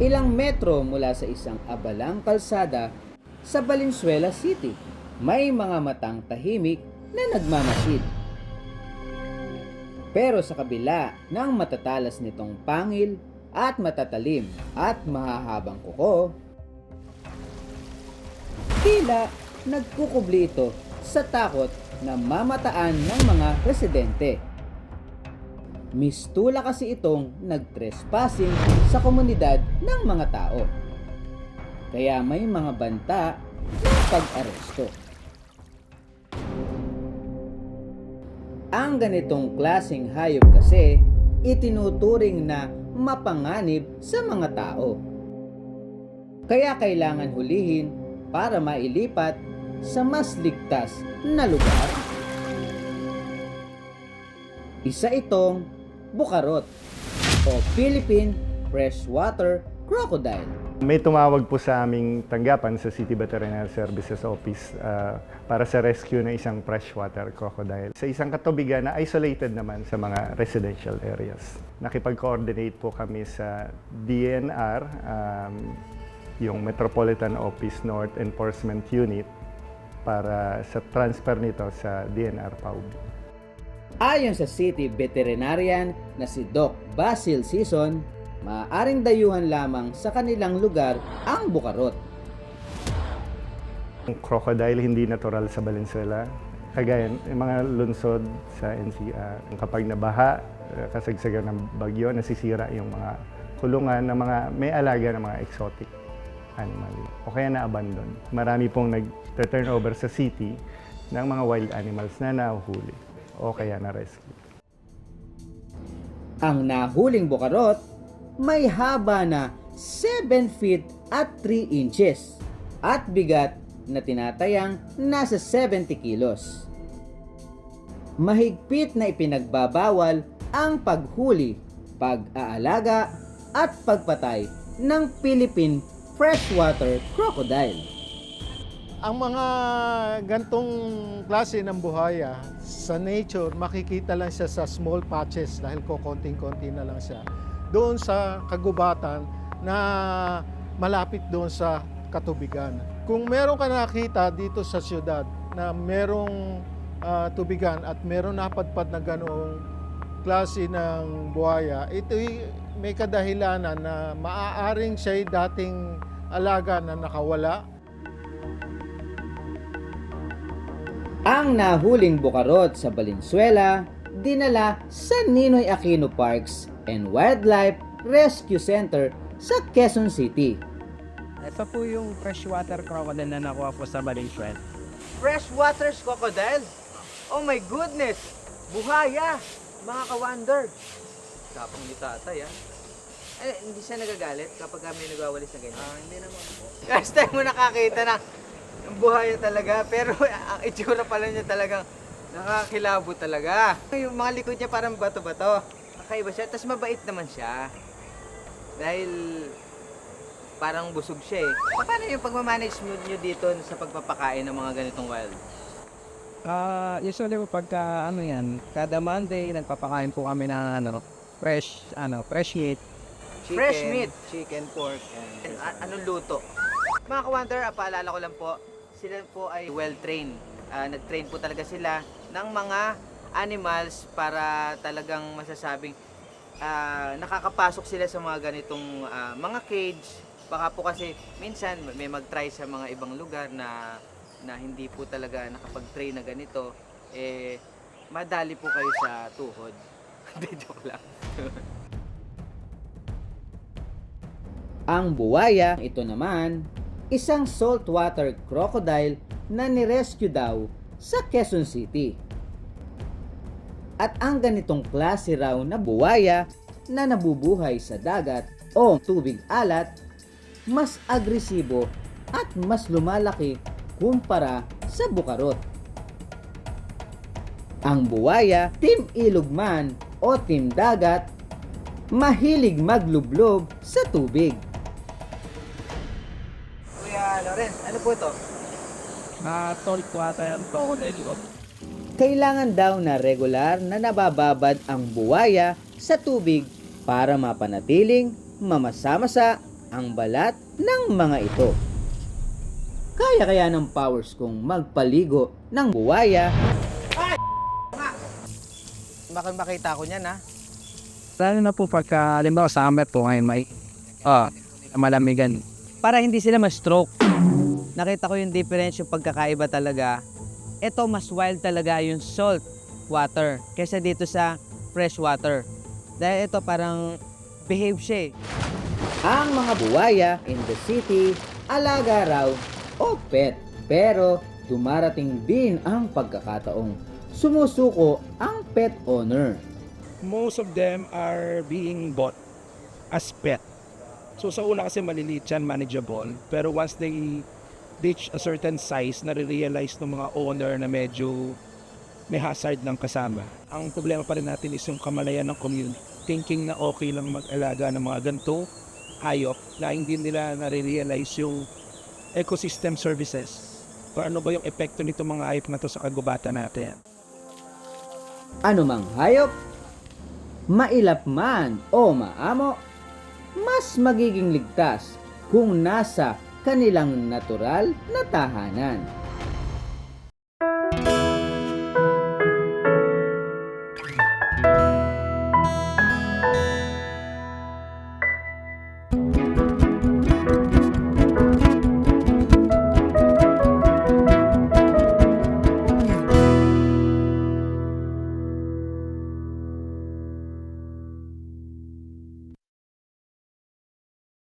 Ilang metro mula sa isang abalang kalsada sa Valenzuela City, may mga matang tahimik na nagmamasid. Pero sa kabila ng matatalas nitong pangil at matatalim at mahahabang kuko, tila nagkukubli ito sa takot na mamataan ng mga residente. Mistula kasi itong nag-trespassing sa komunidad ng mga tao. Kaya may mga banta ng pag-aresto. Ang ganitong klaseng hayop kasi itinuturing na mapanganib sa mga tao. Kaya kailangan hulihin para mailipat sa mas ligtas na lugar. Isa itong bukarot o Philippine Freshwater Crocodile. May tumawag po sa aming tanggapan sa City Veterinary Services Office para sa rescue ng isang freshwater crocodile sa isang katubigan na isolated naman sa mga residential areas. Nakipag-coordinate po kami sa DNR, yung Metropolitan Office North Enforcement Unit, para sa transfer nito sa DNR PAUB. Ayon sa city veterinarian na si Doc Basil Sison, maaaring dayuhan lamang sa kanilang lugar ang bukarot. Ang crocodile hindi natural sa Valenzuela. Kagaya yung mga lungsod sa NCR, kapag nabaha, kasagsagan ng bagyo, nasisira yung mga kulungan ng mga may alaga ng mga exotic animal o kaya na-abandon. Marami pong nag-turn over sa city ng mga wild animals na nahuhuli o kaya na-rescue. Ang nahuling bukarot may haba na 7 feet at 3 inches at bigat na tinatayang nasa 70 kilos. Mahigpit na ipinagbabawal ang paghuli, pag-aalaga at pagpatay ng Philippine Freshwater Crocodile. Ang mga gantong klase ng buhaya, sa nature, makikita lang siya sa small patches dahil konting-konti na lang siya. Doon sa kagubatan na malapit doon sa katubigan. Kung meron ka nakita dito sa siyudad na merong tubigan at meron napadpad na ganoong klase ng buhaya, ito'y may kadahilanan na maaaring siya'y dating alaga na nakawala. Ang nahuling bukarot sa Valenzuela dinala sa Ninoy Aquino Parks and Wildlife Rescue Center sa Quezon City. Ito po yung freshwater crocodile na nakuha po sa Valenzuela. Freshwater crocodile? Oh my goodness! Buhaya! Mga ka-wonder! Tapang ni tatay hindi siya nagagalit kapag may nagwawalis na ganyan? Hindi naman po. First time mo nakakita na buhaya talaga, pero ang itsura pala niya talagang nakakilabo talaga. Yung mga likod niya parang bato-bato. Kakaiba siya, tapos mabait naman siya. Dahil parang busog siya eh. Paano yung pagmamanage nyo dito sa pagpapakain ng mga ganitong wild? Usually po pagka kada Monday nagpapakain po kami ng fresh meat. Fresh meat? Chicken, pork, and Anong luto? Mga ka-wonder, paalala ko lang po, sila po ay well-trained. Nag-train po talaga sila ng mga animals para talagang masasabing nakakapasok sila sa mga ganitong mga cage. Baka po kasi minsan may mag-try sa mga ibang lugar na hindi po talaga nakapag-train na ganito, madali po kayo sa tuhod. Hindi, joke lang. Ang buwaya, ito naman, isang saltwater crocodile na nirescue daw sa Quezon City. At ang ganitong klase raw na buwaya na nabubuhay sa dagat o tubig alat, mas agresibo at mas lumalaki kumpara sa bukarot. Ang buwaya, team ilog man o team dagat, mahilig maglublob sa tubig. Kuya Lawrence, ano po ito? saltwater crocodile. Kailangan daw na regular na nabababad ang buwaya sa tubig para mapanatiling mamasa-masa ang balat ng mga ito. Kaya ng powers kong magpaligo ng buwaya Baka makita ko niyan, ha? Lalo na po pagka, halimbawa summer po ngayon may malamigan. Para hindi sila ma-stroke. Nakita ko yung difference, yung pagkakaiba talaga. Ito, mas wild talaga yung salt water kaysa dito sa fresh water. Dahil ito parang behave siya eh. ang mga buwaya in the city, alaga raw o pet. Pero dumarating din ang pagkakataong sumusuko ang pet owner. Most of them are being bought as pet. So sa una kasi maliliit yan, manageable. Pero once they reach a certain size, nare-realize ng mga owner na medyo may hazard ng kasama. Ang problema pa rin natin is yung kamalayan ng community. Thinking na okay lang mag-alaga ng mga ganito, hayop, na hindi nila nare-realize yung ecosystem services. O ano ba yung epekto nito mga hayop na to sa kagubatan natin. Anumang hayop, mailap man o maamo, mas magiging ligtas kung nasa kanilang natural na tahanan.